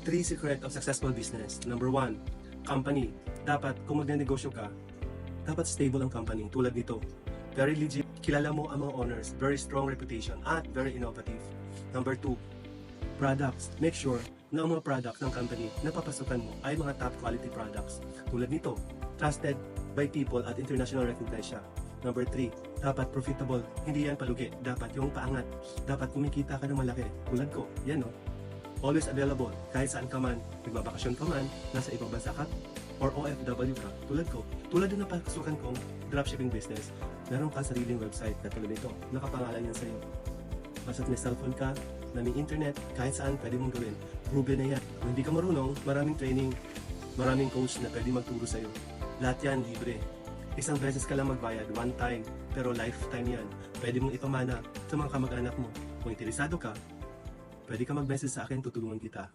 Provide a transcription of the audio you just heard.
3 secret of successful business. Number 1, company. Dapat kung magnenegosyo ka, dapat stable ang company. Tulad nito, very legit, kilala mo ang mga owners, very strong reputation, at very innovative. Number 2, products. Make sure na ang mga products ng company na papasukan mo ay mga top quality products. Tulad nito, trusted by people at international recognized siya. Number 3, dapat profitable. Hindi yan palugi. Dapat yung paangat. Dapat kumikita ka ng malaki. Tulad ko, yan o. Always available. Kahit saan ka man, nagbabakasyon ka man, nasa ibang bansa ka, or OFW ka, tulad ko. Tulad din ng pagkasukan kong dropshipping business, meron ka sariling website na tulad nito. Nakapangalan yan sa'yo. Basta't may cellphone ka, na may internet, kahit saan pwede mong gawin. Proven na yan. Kung hindi ka marunong, maraming training, maraming coach na pwede magturo sa'yo. Lahat yan libre. Isang beses ka lang magbayad, one time, pero lifetime yan. Pwede mong ipamana sa mga kamag-anak mo. Kung interesado ka, pwede ka mag-message sa akin, tutulungan kita.